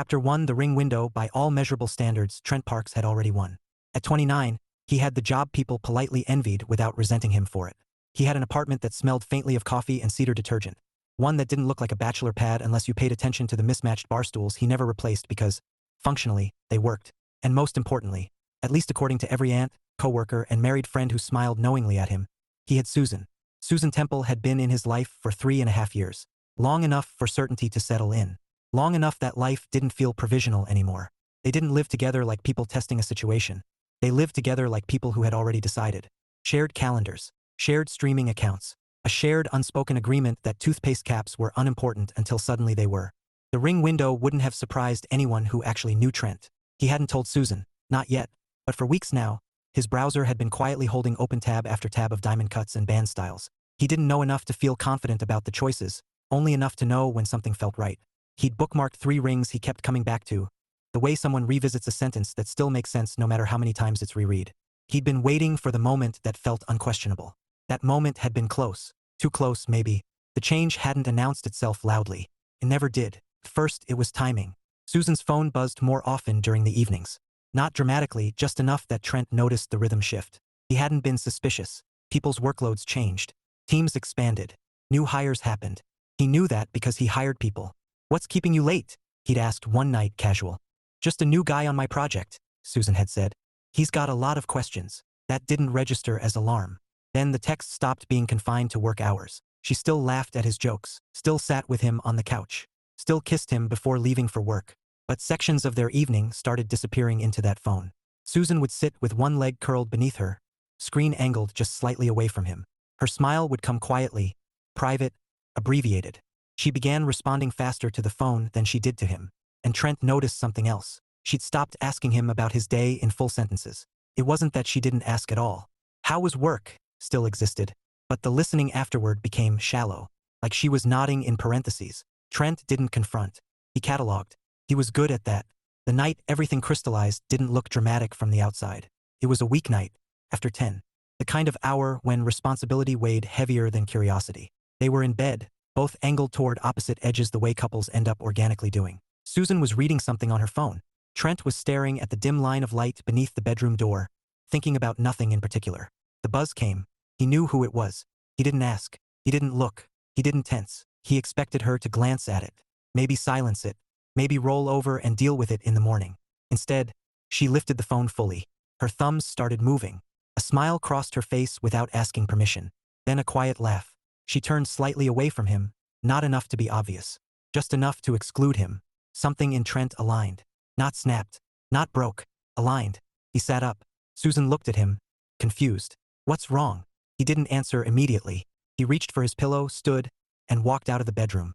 Chapter 1 The Ring Window. By all measurable standards, Trent Parks had already won. At 29, he had the job people politely envied without resenting him for it. He had an apartment that smelled faintly of coffee and cedar detergent. One that didn't look like a bachelor pad unless you paid attention to the mismatched bar stools he never replaced because, functionally, they worked. And most importantly, at least according to every aunt, coworker, and married friend who smiled knowingly at him, he had Susan. Susan Temple had been in his life for 3.5 years. Long enough for certainty to settle in. Long enough that life didn't feel provisional anymore. They didn't live together like people testing a situation. They lived together like people who had already decided. Shared calendars. Shared streaming accounts. A shared unspoken agreement that toothpaste caps were unimportant until suddenly they were. The Ring Window wouldn't have surprised anyone who actually knew Trent. He hadn't told Susan, not yet, but for weeks now, his browser had been quietly holding open tab after tab of diamond cuts and band styles. He didn't know enough to feel confident about the choices, only enough to know when something felt right. He'd bookmarked 3 rings he kept coming back to, the way someone revisits a sentence that still makes sense no matter how many times it's reread. He'd been waiting for the moment that felt unquestionable. That moment had been close. Too close, maybe. The change hadn't announced itself loudly. It never did. First, it was timing. Susan's phone buzzed more often during the evenings. Not dramatically, just enough that Trent noticed the rhythm shift. He hadn't been suspicious. People's workloads changed. Teams expanded. New hires happened. He knew that because he hired people. "What's keeping you late?" he'd asked one night, casual. "Just a new guy on my project," Susan had said. "He's got a lot of questions." That didn't register as alarm. Then the text stopped being confined to work hours. She still laughed at his jokes, still sat with him on the couch, still kissed him before leaving for work. But sections of their evening started disappearing into that phone. Susan would sit with one leg curled beneath her, screen angled just slightly away from him. Her smile would come quietly, private, abbreviated. She began responding faster to the phone than she did to him. And Trent noticed something else. She'd stopped asking him about his day in full sentences. It wasn't that she didn't ask at all. How was work? Still existed. But the listening afterward became shallow, like she was nodding in parentheses. Trent didn't confront. He cataloged. He was good at that. The night everything crystallized didn't look dramatic from the outside. It was a weeknight, after 10. The kind of hour when responsibility weighed heavier than curiosity. They were in bed, both angled toward opposite edges the way couples end up organically doing. Susan was reading something on her phone. Trent was staring at the dim line of light beneath the bedroom door, thinking about nothing in particular. The buzz came. He knew who it was. He didn't ask. He didn't look. He didn't tense. He expected her to glance at it. Maybe silence it. Maybe roll over and deal with it in the morning. Instead, she lifted the phone fully. Her thumbs started moving. A smile crossed her face without asking permission. Then a quiet laugh. She turned slightly away from him, not enough to be obvious. Just enough to exclude him. Something in Trent aligned. Not snapped. Not broke. Aligned. He sat up. Susan looked at him, confused. "What's wrong?" He didn't answer immediately. He reached for his pillow, stood, and walked out of the bedroom.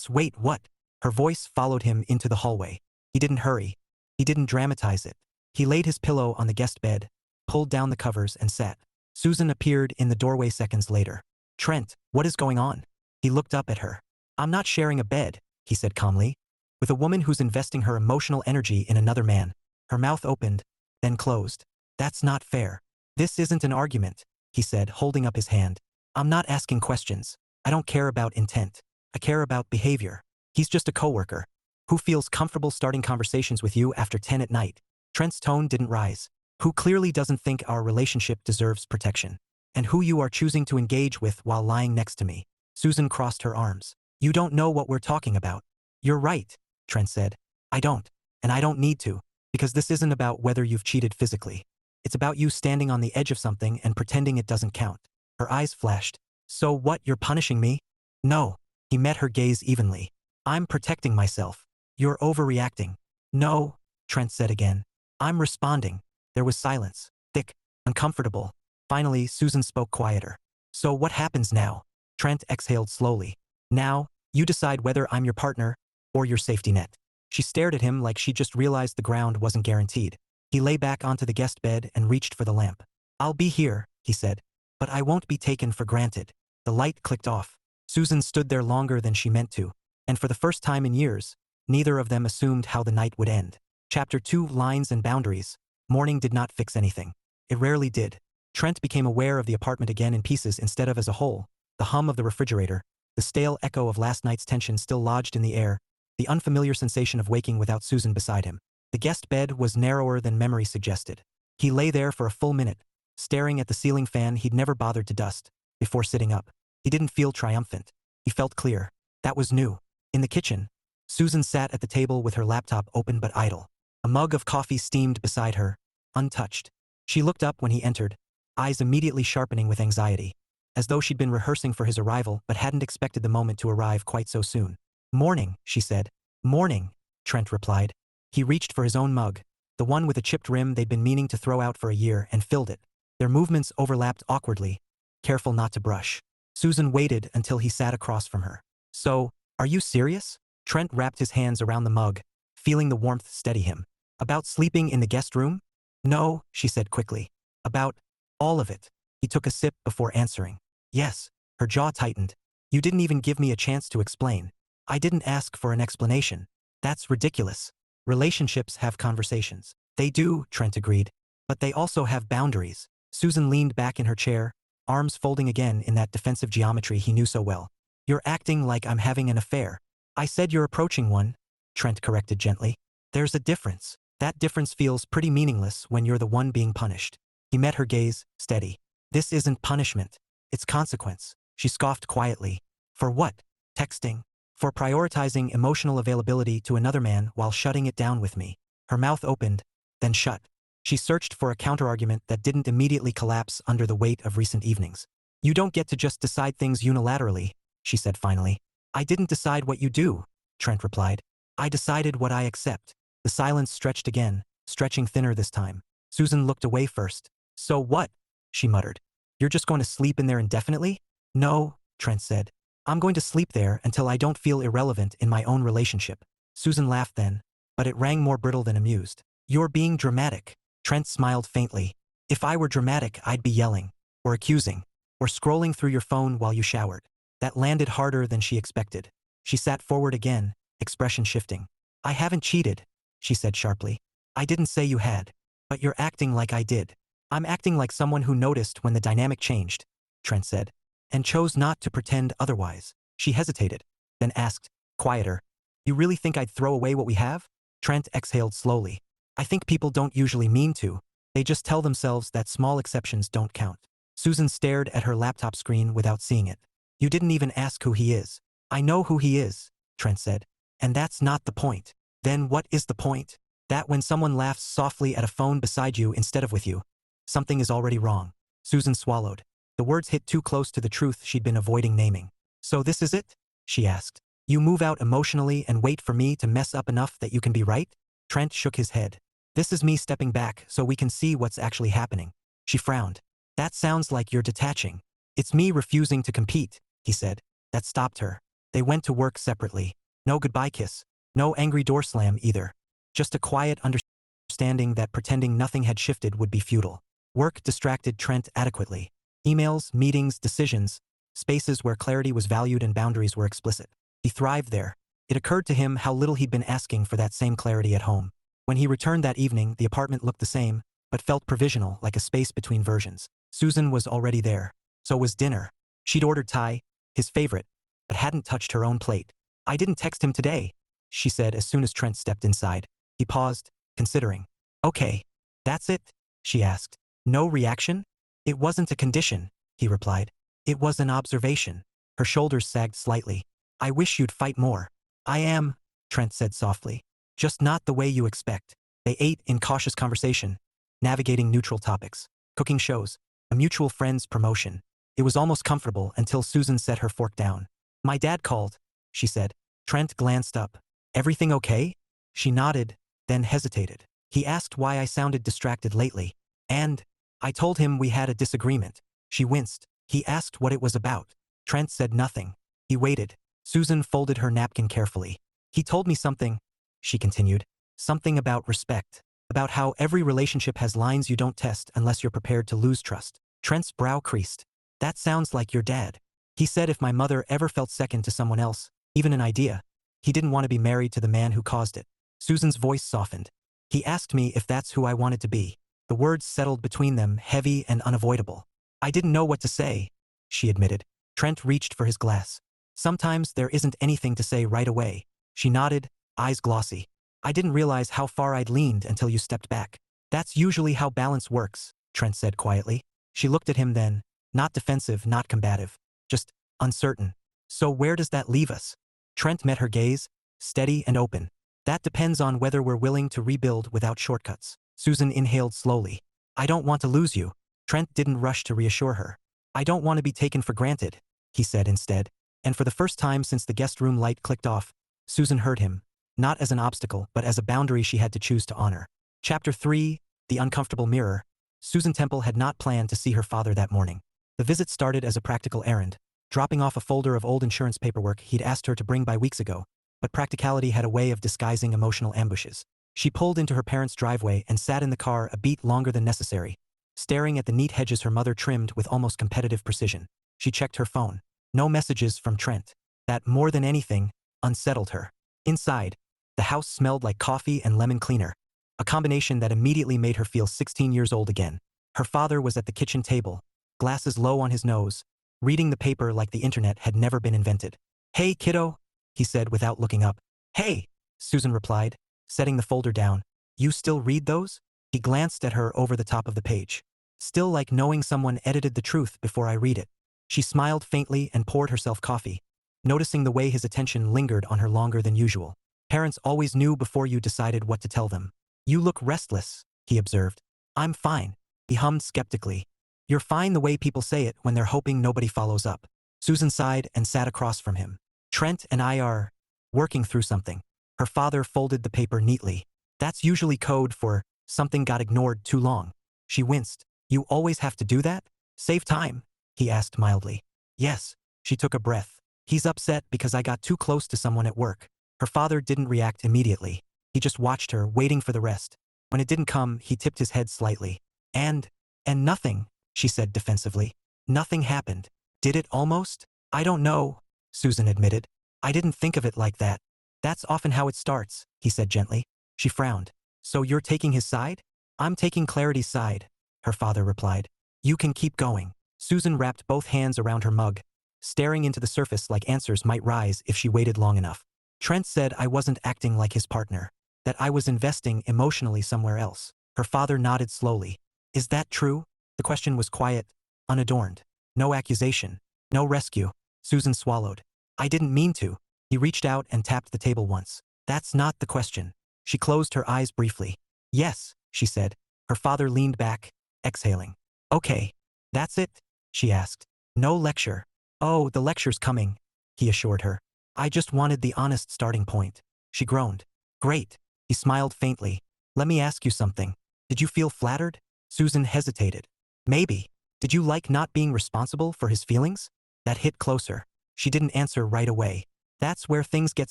Wait, what?" Her voice followed him into the hallway. He didn't hurry. He didn't dramatize it. He laid his pillow on the guest bed, pulled down the covers and sat. Susan appeared in the doorway seconds later. "Trent, what is going on?" He looked up at her. "I'm not sharing a bed," he said calmly, "with a woman who's investing her emotional energy in another man." Her mouth opened, then closed. "That's not fair." "This isn't an argument," he said, holding up his hand. "I'm not asking questions. I don't care about intent. I care about behavior. He's just a coworker. Who feels comfortable starting conversations with you after 10 at night?" Trent's tone didn't rise. "Who clearly doesn't think our relationship deserves protection. And who you are choosing to engage with while lying next to me." Susan crossed her arms. "You don't know what we're talking about." "You're right," Trent said. "I don't. And I don't need to. Because this isn't about whether you've cheated physically. It's about you standing on the edge of something and pretending it doesn't count." Her eyes flashed. "So what, you're punishing me?" "No." He met her gaze evenly. "I'm protecting myself. You're overreacting." "No," Trent said again. "I'm responding." There was silence. Thick. Uncomfortable. Finally, Susan spoke quieter. "So what happens now?" Trent exhaled slowly. "Now, you decide whether I'm your partner or your safety net." She stared at him like she just realized the ground wasn't guaranteed. He lay back onto the guest bed and reached for the lamp. "I'll be here," he said. "But I won't be taken for granted." The light clicked off. Susan stood there longer than she meant to. And for the first time in years, neither of them assumed how the night would end. Chapter 2 Lines and Boundaries. Morning did not fix anything. It rarely did. Trent became aware of the apartment again in pieces instead of as a whole. The hum of the refrigerator, the stale echo of last night's tension still lodged in the air, the unfamiliar sensation of waking without Susan beside him. The guest bed was narrower than memory suggested. He lay there for a full minute, staring at the ceiling fan he'd never bothered to dust, before sitting up. He didn't feel triumphant. He felt clear. That was new. In the kitchen, Susan sat at the table with her laptop open but idle. A mug of coffee steamed beside her, untouched. She looked up when he entered, eyes immediately sharpening with anxiety, as though she'd been rehearsing for his arrival but hadn't expected the moment to arrive quite so soon. "Morning," she said. "Morning," Trent replied. He reached for his own mug, the one with a chipped rim they'd been meaning to throw out for a year, and filled it. Their movements overlapped awkwardly, careful not to brush. Susan waited until he sat across from her. "So, are you serious?" Trent wrapped his hands around the mug, feeling the warmth steady him. "About sleeping in the guest room?" "No," she said quickly. "About all of it." He took a sip before answering. "Yes." Her jaw tightened. "You didn't even give me a chance to explain." "I didn't ask for an explanation." "That's ridiculous. Relationships have conversations." "They do," Trent agreed. "But they also have boundaries." Susan leaned back in her chair, arms folding again in that defensive geometry he knew so well. "You're acting like I'm having an affair." "I said you're approaching one," Trent corrected gently. "There's a difference. That difference feels pretty meaningless when you're the one being punished." He met her gaze, steady. "This isn't punishment. It's consequence." She scoffed quietly. "For what?" "Texting. For prioritizing emotional availability to another man while shutting it down with me." Her mouth opened, then shut. She searched for a counterargument that didn't immediately collapse under the weight of recent evenings. "You don't get to just decide things unilaterally," she said finally. "I didn't decide what you do," Trent replied. "I decided what I accept." The silence stretched again, stretching thinner this time. Susan looked away first. "So what?" she muttered. "You're just going to sleep in there indefinitely?" "No," Trent said. "I'm going to sleep there until I don't feel irrelevant in my own relationship." Susan laughed then, but it rang more brittle than amused. "You're being dramatic." Trent smiled faintly. "If I were dramatic, I'd be yelling, or accusing, or scrolling through your phone while you showered." That landed harder than she expected. She sat forward again, expression shifting. "I haven't cheated," she said sharply. "I didn't say you had. But you're acting like I did." "I'm acting like someone who noticed when the dynamic changed," Trent said, "and chose not to pretend otherwise." She hesitated, then asked, quieter, "You really think I'd throw away what we have?" Trent exhaled slowly. "I think people don't usually mean to. They just tell themselves that small exceptions don't count." Susan stared at her laptop screen without seeing it. "You didn't even ask who he is." "I know who he is," Trent said. "And that's not the point." "Then what is the point?" "That when someone laughs softly at a phone beside you instead of with you, something is already wrong." Susan swallowed. The words hit too close to the truth she'd been avoiding naming. "So this is it?" she asked. "You move out emotionally and wait for me to mess up enough that you can be right?" Trent shook his head. "This is me stepping back so we can see what's actually happening." She frowned. "That sounds like you're detaching." "It's me refusing to compete," he said. That stopped her. They went to work separately. No goodbye kiss. No angry door slam either. Just a quiet understanding that pretending nothing had shifted would be futile. Work distracted Trent adequately. Emails, meetings, decisions, spaces where clarity was valued and boundaries were explicit. He thrived there. It occurred to him how little he'd been asking for that same clarity at home. When he returned that evening, the apartment looked the same, but felt provisional, like a space between versions. Susan was already there. So was dinner. She'd ordered Thai, his favorite, but hadn't touched her own plate. "I didn't text him today," she said as soon as Trent stepped inside. He paused, considering. "Okay. That's it?" she asked. "No reaction?" "It wasn't a condition," he replied. "It was an observation." Her shoulders sagged slightly. "I wish you'd fight more." "I am," Trent said softly. "Just not the way you expect." They ate in cautious conversation, navigating neutral topics. Cooking shows, a mutual friend's promotion. It was almost comfortable until Susan set her fork down. "My dad called," she said. Trent glanced up. "Everything okay?" She nodded, then hesitated. "He asked why I sounded distracted lately. And I told him we had a disagreement." She winced. "He asked what it was about." Trent said nothing. He waited. Susan folded her napkin carefully. "He told me something," she continued. "Something about respect. About how every relationship has lines you don't test unless you're prepared to lose trust." Trent's brow creased. "That sounds like your dad. He said if my mother ever felt second to someone else, even an idea, he didn't want to be married to the man who caused it." Susan's voice softened. "He asked me if that's who I wanted to be." The words settled between them, heavy and unavoidable. "I didn't know what to say," she admitted. Trent reached for his glass. "Sometimes there isn't anything to say right away." She nodded, eyes glossy. I didn't realize how far I'd leaned until you stepped back. That's usually how balance works, Trent said quietly. She looked at him then, not defensive, not combative, just uncertain. So where does that leave us? Trent met her gaze, steady and open. That depends on whether we're willing to rebuild without shortcuts. Susan inhaled slowly. I don't want to lose you. Trent didn't rush to reassure her. I don't want to be taken for granted, he said instead. And for the first time since the guest room light clicked off, Susan heard him, not as an obstacle but as a boundary she had to choose to honor. Chapter 3, The Uncomfortable Mirror. Susan Temple had not planned to see her father that morning. The visit started as a practical errand, dropping off a folder of old insurance paperwork he'd asked her to bring by weeks ago, but practicality had a way of disguising emotional ambushes. She pulled into her parents' driveway and sat in the car a beat longer than necessary, staring at the neat hedges her mother trimmed with almost competitive precision. She checked her phone. No messages from Trent. That, more than anything, unsettled her. Inside, the house smelled like coffee and lemon cleaner, a combination that immediately made her feel 16 years old again. Her father was at the kitchen table, glasses low on his nose, reading the paper like the internet had never been invented. Hey, kiddo, he said without looking up. Hey, Susan replied, setting the folder down. You still read those? He glanced at her over the top of the page. Still like knowing someone edited the truth before I read it. She smiled faintly and poured herself coffee, noticing the way his attention lingered on her longer than usual. Parents always knew before you decided what to tell them. You look restless, he observed. I'm fine, he hummed skeptically. You're fine the way people say it when they're hoping nobody follows up. Susan sighed and sat across from him. Trent and I are working through something. Her father folded the paper neatly. That's usually code for something got ignored too long. She winced. You always have to do that? Save time? He asked mildly. Yes. She took a breath. He's upset because I got too close to someone at work. Her father didn't react immediately. He just watched her, waiting for the rest. When it didn't come, he tipped his head slightly. And nothing, she said defensively. Nothing happened. Did it almost? I don't know, Susan admitted. I didn't think of it like that. That's often how it starts, he said gently. She frowned. So you're taking his side? I'm taking Clarity's side, her father replied. You can keep going. Susan wrapped both hands around her mug, staring into the surface like answers might rise if she waited long enough. Trent said I wasn't acting like his partner, that I was investing emotionally somewhere else. Her father nodded slowly. Is that true? The question was quiet, unadorned. No accusation, no rescue. Susan swallowed. I didn't mean to. He reached out and tapped the table once. That's not the question. She closed her eyes briefly. Yes, she said. Her father leaned back, exhaling. Okay. That's it? She asked. No lecture. Oh, the lecture's coming, he assured her. I just wanted the honest starting point. She groaned. Great. He smiled faintly. Let me ask you something. Did you feel flattered? Susan hesitated. Maybe. Did you like not being responsible for his feelings? That hit closer. She didn't answer right away. That's where things get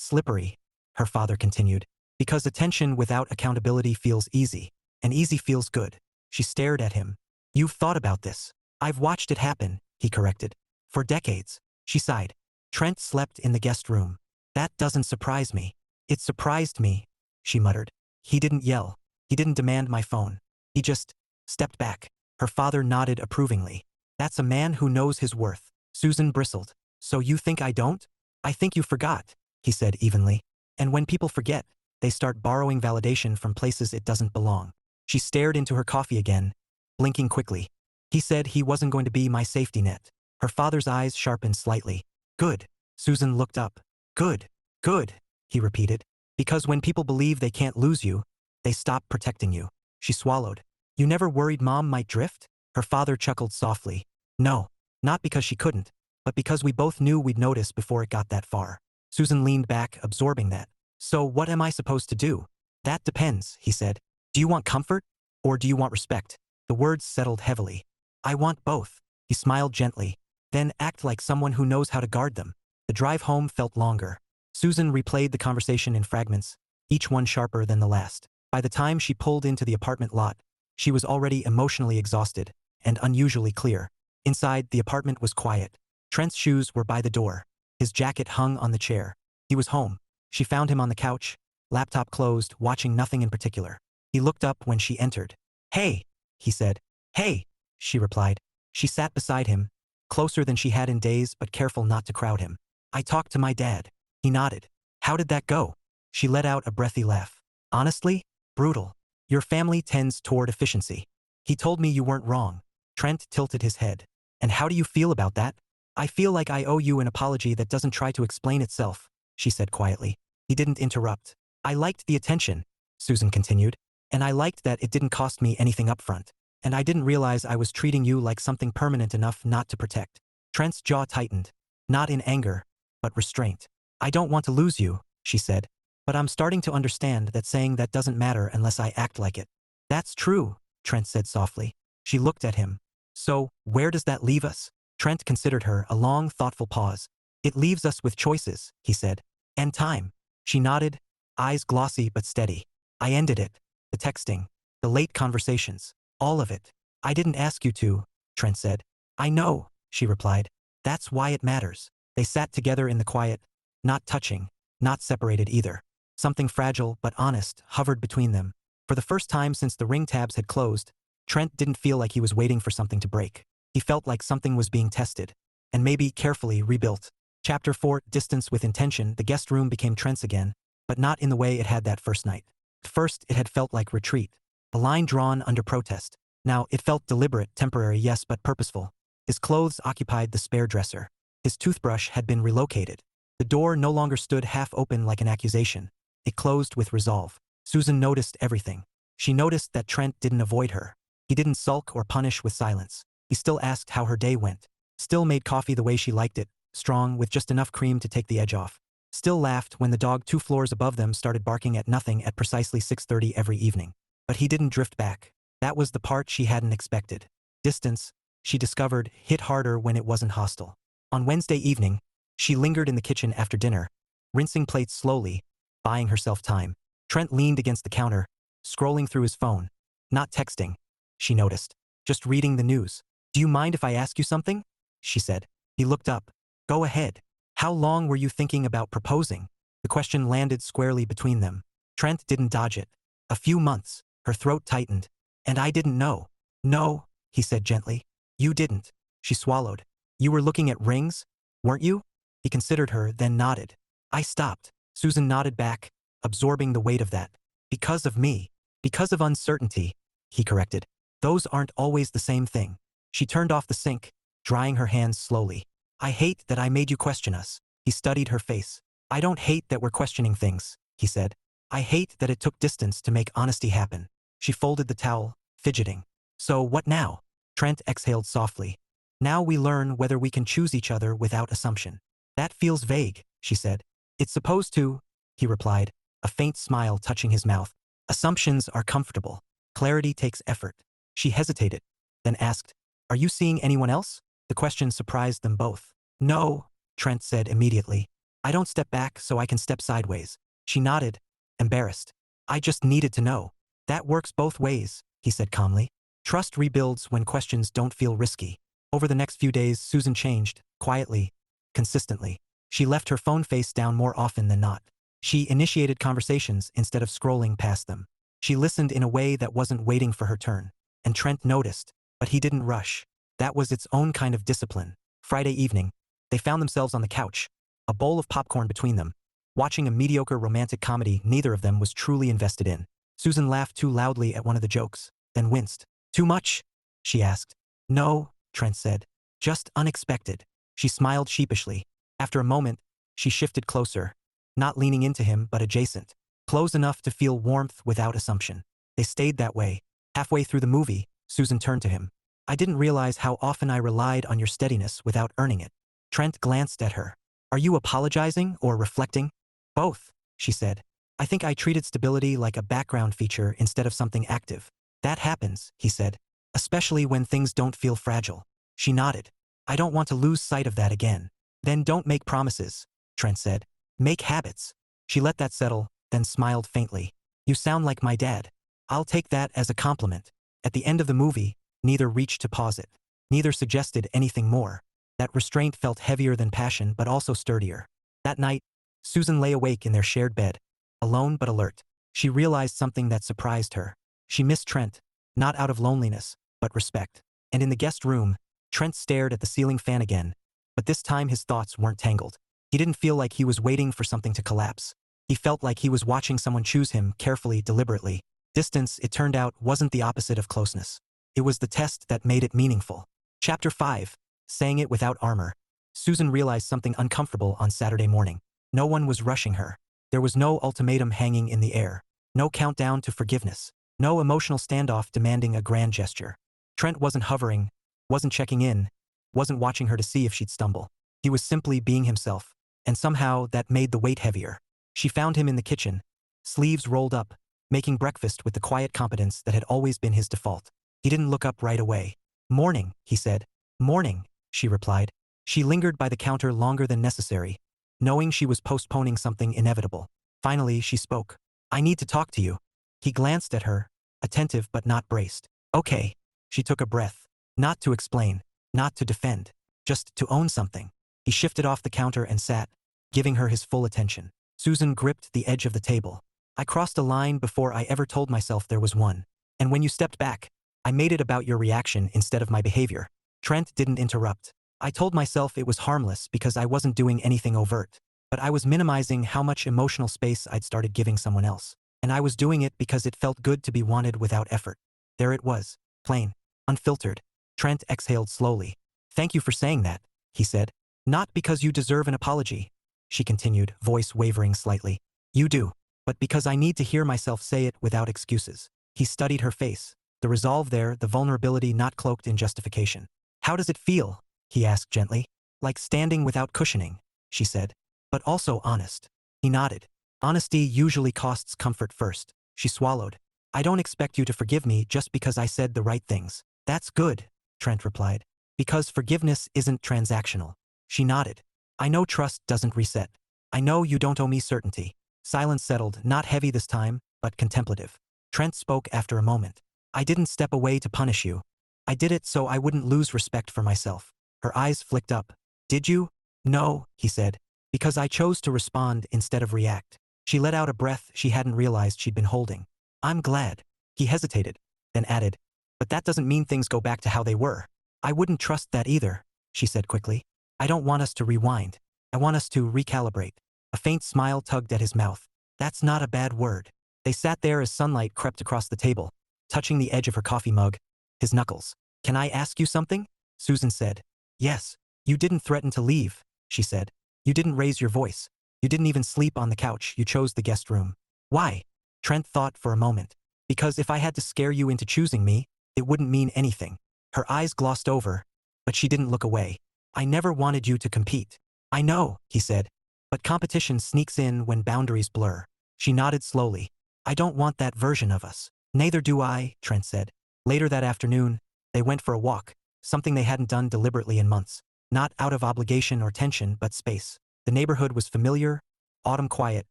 slippery, her father continued. Because attention without accountability feels easy, and easy feels good. She stared at him. You've thought about this. I've watched it happen, he corrected. For decades. She sighed. Trent slept in the guest room. That doesn't surprise me. It surprised me, she muttered. He didn't yell. He didn't demand my phone. He just stepped back. Her father nodded approvingly. That's a man who knows his worth. Susan bristled. So you think I don't? I think you forgot, he said evenly. And when people forget, they start borrowing validation from places it doesn't belong. She stared into her coffee again, blinking quickly. He said he wasn't going to be my safety net. Her father's eyes sharpened slightly. Good. Susan looked up. Good. Good, he repeated. Because when people believe they can't lose you, they stop protecting you. She swallowed. You never worried Mom might drift? Her father chuckled softly. No. Not because she couldn't, but because we both knew we'd notice before it got that far. Susan leaned back, absorbing that. So what am I supposed to do? That depends, he said. Do you want comfort? Or do you want respect? The words settled heavily. I want both. He smiled gently. Then act like someone who knows how to guard them. The drive home felt longer. Susan replayed the conversation in fragments, each one sharper than the last. By the time she pulled into the apartment lot, she was already emotionally exhausted and unusually clear. Inside, the apartment was quiet. Trent's shoes were by the door. His jacket hung on the chair. He was home. She found him on the couch, laptop closed, watching nothing in particular. He looked up when she entered. Hey, he said. Hey, she replied. She sat beside him, closer than she had in days but careful not to crowd him. I talked to my dad. He nodded. How did that go? She let out a breathy laugh. Honestly? Brutal. Your family tends toward efficiency. He told me you weren't wrong. Trent tilted his head. And how do you feel about that? I feel like I owe you an apology that doesn't try to explain itself, she said quietly. He didn't interrupt. I liked the attention, Susan continued, and I liked that it didn't cost me anything upfront. And I didn't realize I was treating you like something permanent enough not to protect. Trent's jaw tightened, not in anger, but restraint. I don't want to lose you, she said, but I'm starting to understand that saying that doesn't matter unless I act like it. That's true, Trent said softly. She looked at him. So, where does that leave us? Trent considered her a long, thoughtful pause. It leaves us with choices, he said. And time. She nodded, eyes glossy but steady. I ended it. The texting. The late conversations. All of it. I didn't ask you to, Trent said. I know, she replied. That's why it matters. They sat together in the quiet, not touching, not separated either. Something fragile but honest hovered between them. For the first time since the ring tabs had closed, Trent didn't feel like he was waiting for something to break. He felt like something was being tested, and maybe carefully rebuilt. Chapter 4, Distance with Intention. The guest room became Trent's again, but not in the way it had that first night. At first, it had felt like retreat, a line drawn under protest. Now, it felt deliberate, temporary, yes, but purposeful. His clothes occupied the spare dresser. His toothbrush had been relocated. The door no longer stood half open like an accusation. It closed with resolve. Susan noticed everything. She noticed that Trent didn't avoid her. He didn't sulk or punish with silence. He still asked how her day went. Still made coffee the way she liked it, strong with just enough cream to take the edge off. Still laughed when the dog 2 floors above them started barking at nothing at precisely 6:30 every evening. But he didn't drift back. That was the part she hadn't expected. Distance, she discovered, hit harder when it wasn't hostile. On Wednesday evening, she lingered in the kitchen after dinner, rinsing plates slowly, buying herself time. Trent leaned against the counter, scrolling through his phone. Not texting, she noticed. Just reading the news. Do you mind if I ask you something? She said. He looked up. Go ahead. How long were you thinking about proposing? The question landed squarely between them. Trent didn't dodge it. A few months. Her throat tightened. And I didn't know. No, he said gently. You didn't. She swallowed. You were looking at rings, weren't you? He considered her, then nodded. I stopped. Susan nodded back, absorbing the weight of that. Because of me. Because of uncertainty, he corrected. Those aren't always the same thing. She turned off the sink, drying her hands slowly. I hate that I made you question us. He studied her face. I don't hate that we're questioning things, he said. I hate that it took distance to make honesty happen. She folded the towel, fidgeting. So what now? Trent exhaled softly. Now we learn whether we can choose each other without assumption. That feels vague, she said. It's supposed to, he replied, a faint smile touching his mouth. Assumptions are comfortable. Clarity takes effort. She hesitated, then asked, Are you seeing anyone else? The question surprised them both. No, Trent said immediately. I don't step back so I can step sideways. She nodded, embarrassed. I just needed to know. That works both ways, he said calmly. Trust rebuilds when questions don't feel risky. Over the next few days, Susan changed, quietly, consistently. She left her phone face down more often than not. She initiated conversations instead of scrolling past them. She listened in a way that wasn't waiting for her turn. And Trent noticed, but he didn't rush. That was its own kind of discipline. Friday evening, they found themselves on the couch, a bowl of popcorn between them, watching a mediocre romantic comedy neither of them was truly invested in. Susan laughed too loudly at one of the jokes, then winced. Too much? She asked. No, Trent said. Just unexpected. She smiled sheepishly. After a moment, she shifted closer, not leaning into him but adjacent, close enough to feel warmth without assumption. They stayed that way. Halfway through the movie, Susan turned to him. I didn't realize how often I relied on your steadiness without earning it. Trent glanced at her. Are you apologizing or reflecting? Both, she said. I think I treated stability like a background feature instead of something active. That happens, he said, especially when things don't feel fragile. She nodded. I don't want to lose sight of that again. Then don't make promises, Trent said. Make habits. She let that settle, then smiled faintly. You sound like my dad. I'll take that as a compliment. At the end of the movie, neither reached to pause it. Neither suggested anything more. That restraint felt heavier than passion but also sturdier. That night, Susan lay awake in their shared bed, alone but alert. She realized something that surprised her. She missed Trent, not out of loneliness, but respect. And in the guest room, Trent stared at the ceiling fan again, but this time his thoughts weren't tangled. He didn't feel like he was waiting for something to collapse. He felt like he was watching someone choose him carefully, deliberately. Distance, it turned out, wasn't the opposite of closeness. It was the test that made it meaningful. Chapter 5. Saying it without armor. Susan realized something uncomfortable on Saturday morning. No one was rushing her. There was no ultimatum hanging in the air. No countdown to forgiveness. No emotional standoff demanding a grand gesture. Trent wasn't hovering, wasn't checking in, wasn't watching her to see if she'd stumble. He was simply being himself, and somehow that made the weight heavier. She found him in the kitchen, sleeves rolled up, making breakfast with the quiet competence that had always been his default. He didn't look up right away. "Morning," he said. "Morning," she replied. She lingered by the counter longer than necessary, knowing she was postponing something inevitable. Finally, she spoke. "I need to talk to you." He glanced at her, attentive but not braced. "Okay." She took a breath. Not to explain, not to defend, just to own something. He shifted off the counter and sat, giving her his full attention. Susan gripped the edge of the table. "I crossed a line before I ever told myself there was one. And when you stepped back, I made it about your reaction instead of my behavior." Trent didn't interrupt. "I told myself it was harmless because I wasn't doing anything overt. But I was minimizing how much emotional space I'd started giving someone else. And I was doing it because it felt good to be wanted without effort." There it was, plain, unfiltered. Trent exhaled slowly. "Thank you for saying that," he said. "Not because you deserve an apology," she continued, voice wavering slightly. "You do. But because I need to hear myself say it without excuses." He studied her face. The resolve there, the vulnerability not cloaked in justification. "How does it feel?" he asked gently. "Like standing without cushioning," she said. "But also honest." He nodded. "Honesty usually costs comfort first." She swallowed. "I don't expect you to forgive me just because I said the right things." "That's good," Trent replied. "Because forgiveness isn't transactional." She nodded. "I know trust doesn't reset. I know you don't owe me certainty." Silence settled, not heavy this time, but contemplative. Trent spoke after a moment. "I didn't step away to punish you. I did it so I wouldn't lose respect for myself." Her eyes flicked up. "Did you?" "No," he said. "Because I chose to respond instead of react." She let out a breath she hadn't realized she'd been holding. "I'm glad." He hesitated, then added, "But that doesn't mean things go back to how they were." "I wouldn't trust that either," she said quickly. "I don't want us to rewind. I want us to recalibrate." A faint smile tugged at his mouth. "That's not a bad word." They sat there as sunlight crept across the table, touching the edge of her coffee mug, his knuckles. "Can I ask you something?" Susan said. "Yes." "You didn't threaten to leave," she said. "You didn't raise your voice. You didn't even sleep on the couch. You chose the guest room." "Why?" Trent thought for a moment. "Because if I had to scare you into choosing me, it wouldn't mean anything." Her eyes glossed over, but she didn't look away. "I never wanted you to compete." "I know," he said. "But competition sneaks in when boundaries blur." She nodded slowly. "I don't want that version of us." "Neither do I," Trent said. Later that afternoon, they went for a walk, something they hadn't done deliberately in months. Not out of obligation or tension, but space. The neighborhood was familiar, autumn quiet,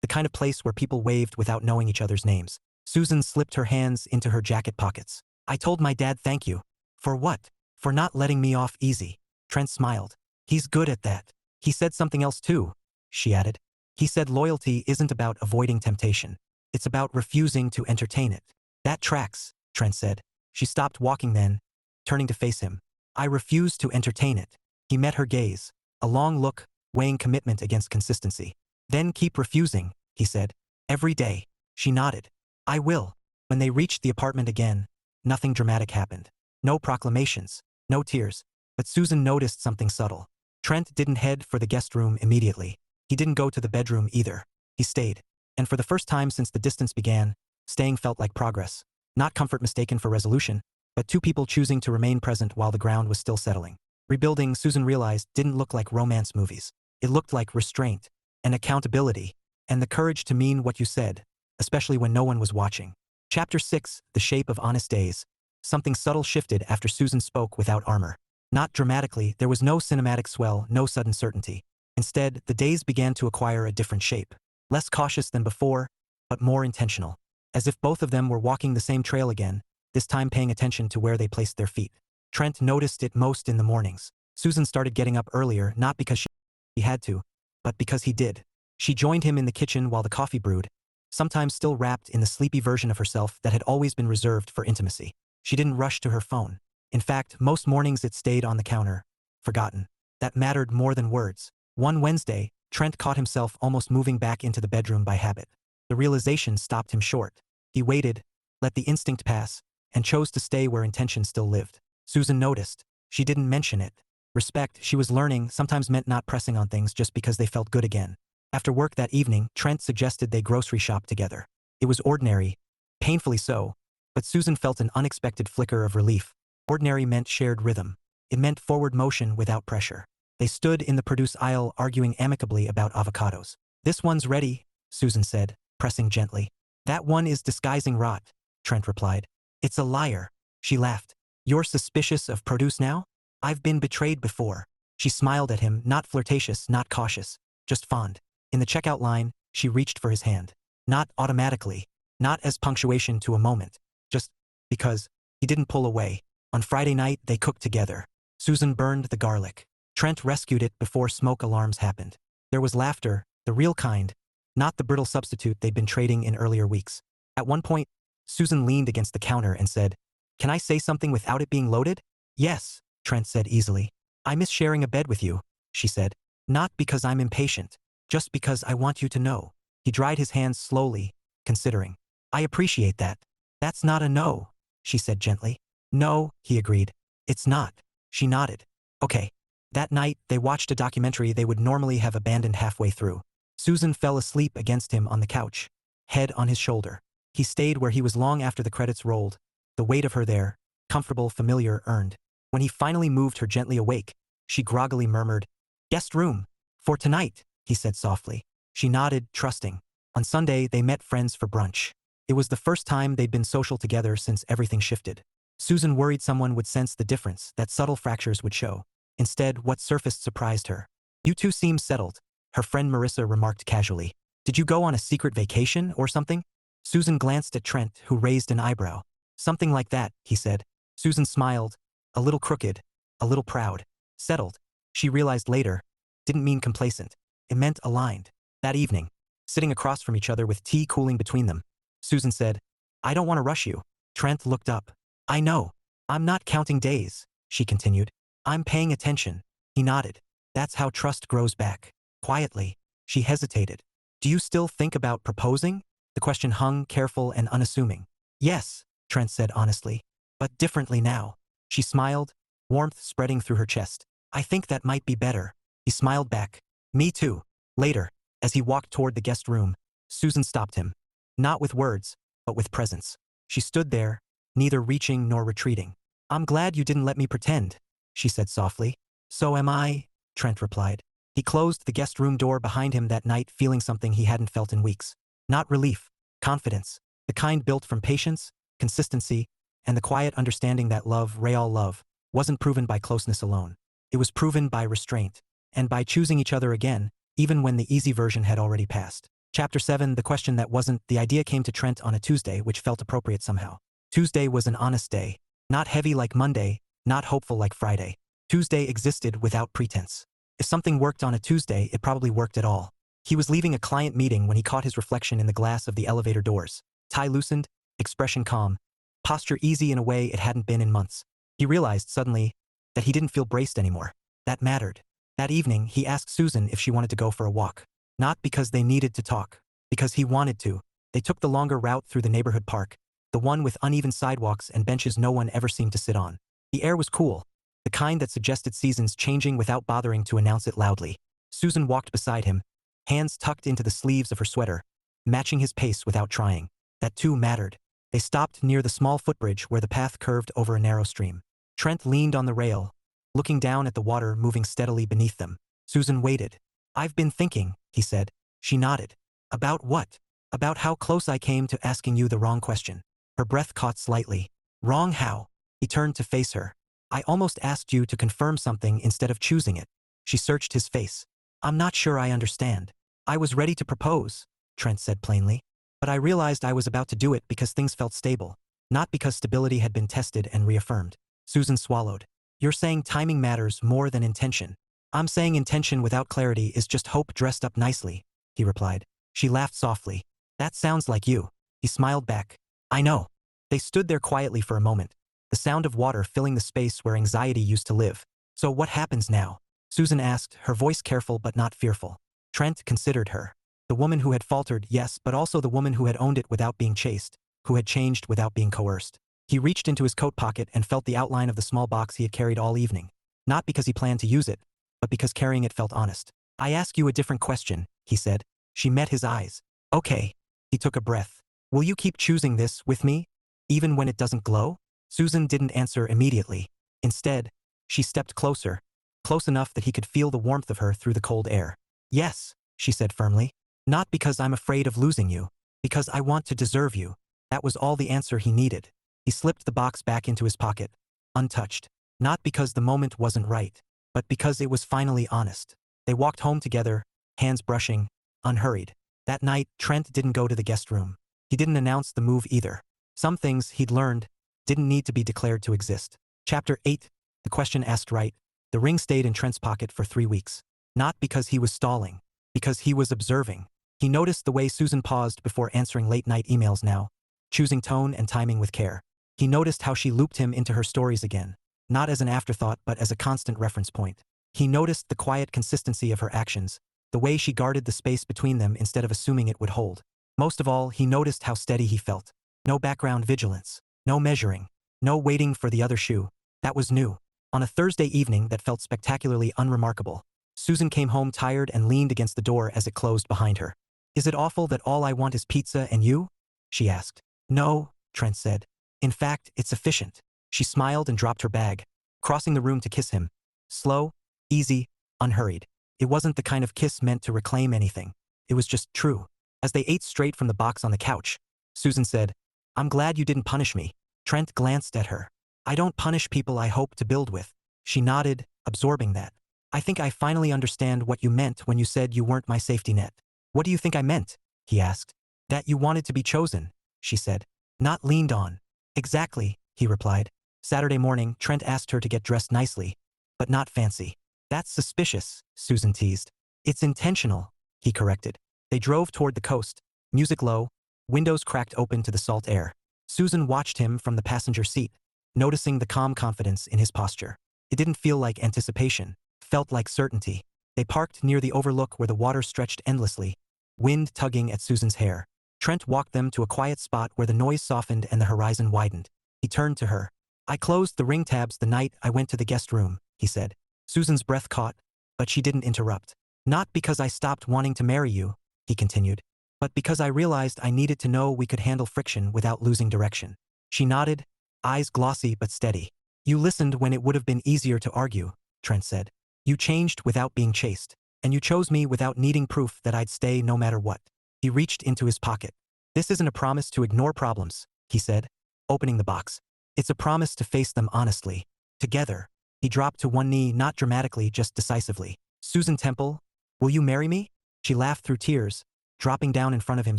the kind of place where people waved without knowing each other's names. Susan slipped her hands into her jacket pockets. "I told my dad thank you." "For what?" "For not letting me off easy." Trent smiled. "He's good at that." "He said something else too," she added. "He said loyalty isn't about avoiding temptation. It's about refusing to entertain it." "That tracks," Trent said. She stopped walking then, turning to face him. "I refuse to entertain it." He met her gaze, a long look, weighing commitment against consistency. "Then keep refusing," he said. "Every day." She nodded. "I will." When they reached the apartment again, nothing dramatic happened. No proclamations, no tears. But Susan noticed something subtle. Trent didn't head for the guest room immediately. He didn't go to the bedroom either. He stayed. And for the first time since the distance began, staying felt like progress. Not comfort mistaken for resolution, but two people choosing to remain present while the ground was still settling. Rebuilding, Susan realized, didn't look like romance movies. It looked like restraint, and accountability, and the courage to mean what you said, especially when no one was watching. Chapter 6, The Shape of Honest Days. Something subtle shifted after Susan spoke without armor. Not dramatically, there was no cinematic swell, no sudden certainty. Instead, the days began to acquire a different shape. Less cautious than before, but more intentional. As if both of them were walking the same trail again, this time paying attention to where they placed their feet. Trent noticed it most in the mornings. Susan started getting up earlier, not because she had to, but because he did. She joined him in the kitchen while the coffee brewed, sometimes still wrapped in the sleepy version of herself that had always been reserved for intimacy. She didn't rush to her phone. In fact, most mornings it stayed on the counter, forgotten. That mattered more than words. One Wednesday, Trent caught himself almost moving back into the bedroom by habit. The realization stopped him short. He waited, let the instinct pass, and chose to stay where intention still lived. Susan noticed. She didn't mention it. Respect, she was learning, sometimes meant not pressing on things just because they felt good again. After work that evening, Trent suggested they grocery shop together. It was ordinary, painfully so, but Susan felt an unexpected flicker of relief. Ordinary meant shared rhythm. It meant forward motion without pressure. They stood in the produce aisle arguing amicably about avocados. "This one's ready," Susan said, pressing gently. "That one is disguising rot," Trent replied. "It's a liar." She laughed. "You're suspicious of produce now? I've been betrayed before." She smiled at him, not flirtatious, not cautious, just fond. In the checkout line, she reached for his hand. Not automatically, not as punctuation to a moment, just because. He didn't pull away. On Friday night, they cooked together. Susan burned the garlic. Trent rescued it before smoke alarms happened. There was laughter, the real kind, not the brittle substitute they'd been trading in earlier weeks. At one point, Susan leaned against the counter and said, "Can I say something without it being loaded?" "Yes," Trent said easily. "I miss sharing a bed with you," she said. "Not because I'm impatient, just because I want you to know." He dried his hands slowly, considering. "I appreciate that." "That's not a no," she said gently. "No," he agreed. "It's not." She nodded. "Okay." That night, they watched a documentary they would normally have abandoned halfway through. Susan fell asleep against him on the couch, head on his shoulder. He stayed where he was long after the credits rolled, the weight of her there, comfortable, familiar, earned. When he finally moved her gently awake, she groggily murmured, "Guest room. For tonight," he said softly. She nodded, trusting. On Sunday, they met friends for brunch. It was the first time they'd been social together since everything shifted. Susan worried someone would sense the difference, that subtle fractures would show. Instead, what surfaced surprised her. "You two seem settled," her friend Marissa remarked casually. "Did you go on a secret vacation or something?" Susan glanced at Trent, who raised an eyebrow. "Something like that," he said. Susan smiled, a little crooked, a little proud. Settled, she realized later, didn't mean complacent. It meant aligned. That evening, sitting across from each other with tea cooling between them, Susan said, "I don't want to rush you." Trent looked up. "I know. I'm not counting days," she continued. "I'm paying attention." He nodded. "That's how trust grows back." Quietly, she hesitated. "Do you still think about proposing?" The question hung, careful and unassuming. "Yes," Trent said honestly. "But differently now." She smiled, warmth spreading through her chest. "I think that might be better." He smiled back. "Me too." Later, as he walked toward the guest room, Susan stopped him. Not with words, but with presence. She stood there, neither reaching nor retreating. "I'm glad you didn't let me pretend," she said softly. "So am I," Trent replied. He closed the guest room door behind him that night, feeling something he hadn't felt in weeks. Not relief, confidence, the kind built from patience, consistency, and the quiet understanding that love, real love, wasn't proven by closeness alone. It was proven by restraint, and by choosing each other again, even when the easy version had already passed. Chapter 7, the question that wasn't. The idea came to Trent on a Tuesday, which felt appropriate somehow. Tuesday was an honest day. Not heavy like Monday, not hopeful like Friday. Tuesday existed without pretense. If something worked on a Tuesday, it probably worked at all. He was leaving a client meeting when he caught his reflection in the glass of the elevator doors. Tie loosened, expression calm, posture easy in a way it hadn't been in months. He realized suddenly that he didn't feel braced anymore. That mattered. That evening, he asked Susan if she wanted to go for a walk. Not because they needed to talk, because he wanted to. They took the longer route through the neighborhood park, the one with uneven sidewalks and benches no one ever seemed to sit on. The air was cool, the kind that suggested seasons changing without bothering to announce it loudly. Susan walked beside him, hands tucked into the sleeves of her sweater, matching his pace without trying. That too mattered. They stopped near the small footbridge where the path curved over a narrow stream. Trent leaned on the rail, looking down at the water moving steadily beneath them. Susan waited. "I've been thinking," he said. She nodded. "About what?" "About how close I came to asking you the wrong question." Her breath caught slightly. "Wrong how?" He turned to face her. "I almost asked you to confirm something instead of choosing it." She searched his face. "I'm not sure I understand." "I was ready to propose," Trent said plainly. "But I realized I was about to do it because things felt stable, not because stability had been tested and reaffirmed." Susan swallowed. "You're saying timing matters more than intention." "I'm saying intention without clarity is just hope dressed up nicely," he replied. She laughed softly. "That sounds like you." He smiled back. "I know." They stood there quietly for a moment, the sound of water filling the space where anxiety used to live. "So what happens now?" Susan asked, her voice careful but not fearful. Trent considered her. The woman who had faltered, yes, but also the woman who had owned it without being chased, who had changed without being coerced. He reached into his coat pocket and felt the outline of the small box he had carried all evening. Not because he planned to use it, but because carrying it felt honest. I ask you a different question, he said. She met his eyes. Okay. He took a breath. Will you keep choosing this with me? Even when it doesn't glow? Susan didn't answer immediately. Instead, she stepped closer, close enough that he could feel the warmth of her through the cold air. Yes, she said firmly. Not because I'm afraid of losing you. Because I want to deserve you. That was all the answer he needed. He slipped the box back into his pocket, untouched. Not because the moment wasn't right, but because it was finally honest. They walked home together, hands brushing, unhurried. That night, Trent didn't go to the guest room. He didn't announce the move either. Some things, he'd learned, didn't need to be declared to exist. Chapter 8. The question asked right. The ring stayed in Trent's pocket for 3 weeks. Not because he was stalling. Because he was observing. He noticed the way Susan paused before answering late-night emails now, choosing tone and timing with care. He noticed how she looped him into her stories again, not as an afterthought but as a constant reference point. He noticed the quiet consistency of her actions, the way she guarded the space between them instead of assuming it would hold. Most of all, he noticed how steady he felt. No background vigilance. No measuring. No waiting for the other shoe. That was new. On a Thursday evening that felt spectacularly unremarkable, Susan came home tired and leaned against the door as it closed behind her. Is it awful that all I want is pizza and you? She asked. No, Trent said. In fact, it's efficient. She smiled and dropped her bag, crossing the room to kiss him. Slow, easy, unhurried. It wasn't the kind of kiss meant to reclaim anything. It was just true. As they ate straight from the box on the couch, Susan said, I'm glad you didn't punish me. Trent glanced at her. I don't punish people I hope to build with. She nodded, absorbing that. I think I finally understand what you meant when you said you weren't my safety net. What do you think I meant? He asked. That you wanted to be chosen, she said. Not leaned on. Exactly, he replied. Saturday morning, Trent asked her to get dressed nicely, but not fancy. That's suspicious, Susan teased. It's intentional, he corrected. They drove toward the coast, music low, windows cracked open to the salt air. Susan watched him from the passenger seat, noticing the calm confidence in his posture. It didn't feel like anticipation, felt like certainty. They parked near the overlook where the water stretched endlessly, wind tugging at Susan's hair. Trent walked them to a quiet spot where the noise softened and the horizon widened. He turned to her. I closed the ring tabs the night I went to the guest room, he said. Susan's breath caught, but she didn't interrupt. Not because I stopped wanting to marry you, he continued, but because I realized I needed to know we could handle friction without losing direction. She nodded, eyes glossy but steady. You listened when it would have been easier to argue, Trent said. You changed without being chased, and you chose me without needing proof that I'd stay no matter what. He reached into his pocket. This isn't a promise to ignore problems, he said, opening the box. It's a promise to face them honestly. Together. He dropped to one knee, not dramatically, just decisively. Susan Temple, will you marry me? She laughed through tears, dropping down in front of him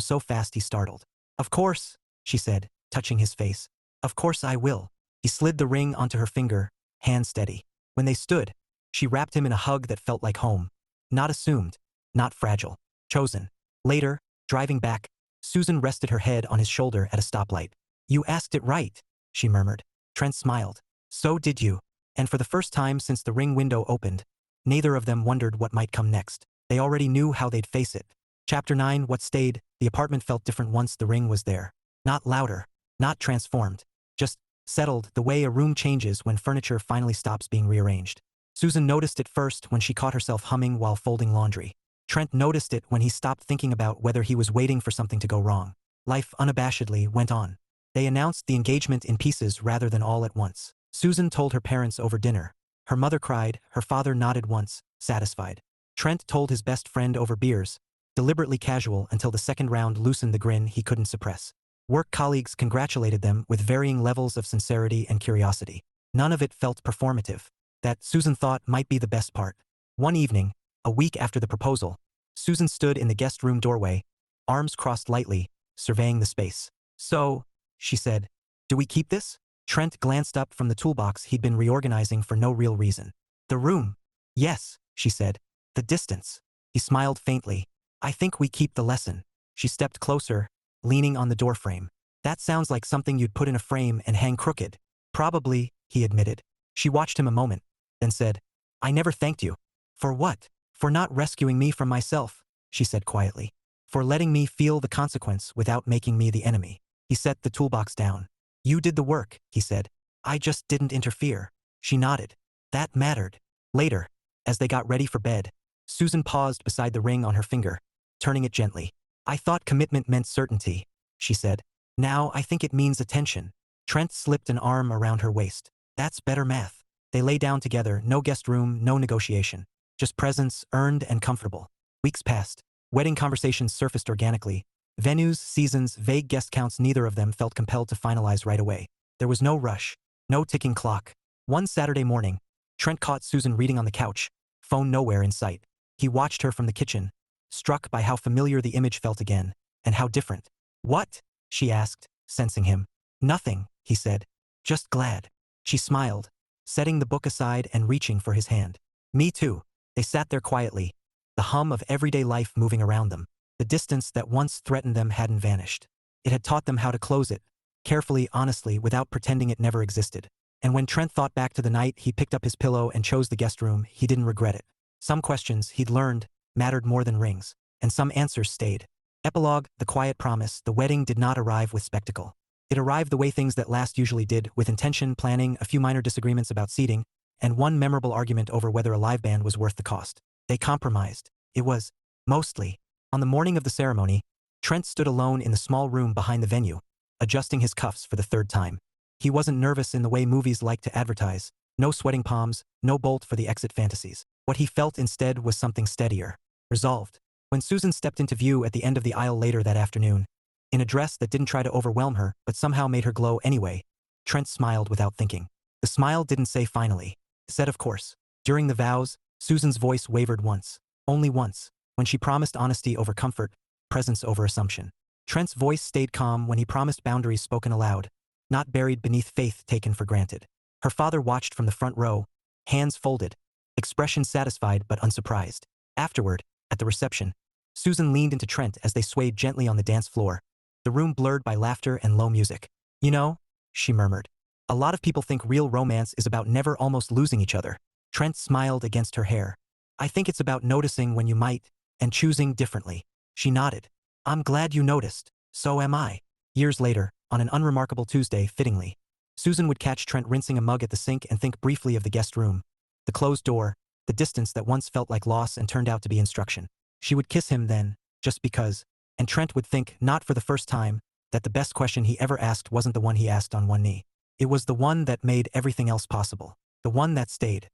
so fast he startled. Of course, she said, touching his face. Of course I will. He slid the ring onto her finger, hand steady. When they stood, she wrapped him in a hug that felt like home. Not assumed, not fragile. Chosen. Later, driving back, Susan rested her head on his shoulder at a stoplight. You asked it right, she murmured. Trent smiled. So did you. And for the first time since the ring window opened, neither of them wondered what might come next. They already knew how they'd face it. Chapter 9. What stayed? The apartment felt different once the ring was there. Not louder, not transformed, just settled the way a room changes when furniture finally stops being rearranged. Susan noticed it first when she caught herself humming while folding laundry. Trent noticed it when he stopped thinking about whether he was waiting for something to go wrong. Life unabashedly went on. They announced the engagement in pieces rather than all at once. Susan told her parents over dinner. Her mother cried, her father nodded once, satisfied. Trent told his best friend over beers, deliberately casual until the second round loosened the grin he couldn't suppress. Work colleagues congratulated them with varying levels of sincerity and curiosity. None of it felt performative. That, Susan thought, might be the best part. One evening, a week after the proposal, Susan stood in the guest room doorway, arms crossed lightly, surveying the space. So, she said, do we keep this? Trent glanced up from the toolbox he'd been reorganizing for no real reason. The room. Yes, she said. The distance. He smiled faintly. I think we keep the lesson. She stepped closer, leaning on the doorframe. That sounds like something you'd put in a frame and hang crooked. Probably, he admitted. She watched him a moment, then said, I never thanked you. For what? For not rescuing me from myself. she said quietly. For letting me feel the consequence without making me the enemy. He set the toolbox down. You did the work, he said. I just didn't interfere. She nodded. That mattered. Later, as they got ready for bed, Susan paused beside the ring on her finger, turning it gently. I thought commitment meant certainty, she said. Now I think it means attention. Trent slipped an arm around her waist. That's better math. They lay down together, no guest room, no negotiation. Just presence, earned and comfortable. Weeks passed. Wedding conversations surfaced organically. Venues, seasons, vague guest counts, neither of them felt compelled to finalize right away. There was no rush, no ticking clock. One Saturday morning, Trent caught Susan reading on the couch, phone nowhere in sight. He watched her from the kitchen, struck by how familiar the image felt again, and how different. What? She asked, sensing him. Nothing, he said. Just glad. She smiled, setting the book aside and reaching for his hand. Me too. They sat there quietly, the hum of everyday life moving around them. The distance that once threatened them hadn't vanished. It had taught them how to close it, carefully, honestly, without pretending it never existed. And when Trent thought back to the night he picked up his pillow and chose the guest room, he didn't regret it. Some questions, he'd learned, mattered more than rings, and some answers stayed. Epilogue, the quiet promise, the wedding did not arrive with spectacle. It arrived the way things that last usually did, with intention, planning, a few minor disagreements about seating, and one memorable argument over whether a live band was worth the cost. They compromised. It was, mostly. On the morning of the ceremony, Trent stood alone in the small room behind the venue, adjusting his cuffs for the third time. He wasn't nervous in the way movies like to advertise. No sweating palms, no bolt for the exit fantasies. What he felt instead was something steadier. Resolved. When Susan stepped into view at the end of the aisle later that afternoon, in a dress that didn't try to overwhelm her but somehow made her glow anyway, Trent smiled without thinking. The smile didn't say finally. It said of course. During the vows, Susan's voice wavered once. Only once. When she promised honesty over comfort, presence over assumption. Trent's voice stayed calm when he promised boundaries spoken aloud, not buried beneath faith taken for granted. Her father watched from the front row, hands folded, expression satisfied but unsurprised. Afterward, at the reception, Susan leaned into Trent as they swayed gently on the dance floor, the room blurred by laughter and low music. You know, she murmured, a lot of people think real romance is about never almost losing each other. Trent smiled against her hair. I think it's about noticing when you might, and choosing differently. She nodded. I'm glad you noticed. So am I. Years later, on an unremarkable Tuesday, fittingly, Susan would catch Trent rinsing a mug at the sink and think briefly of the guest room, the closed door, the distance that once felt like loss and turned out to be instruction. She would kiss him then, just because, and Trent would think, not for the first time, that the best question he ever asked wasn't the one he asked on one knee. It was the one that made everything else possible, the one that stayed.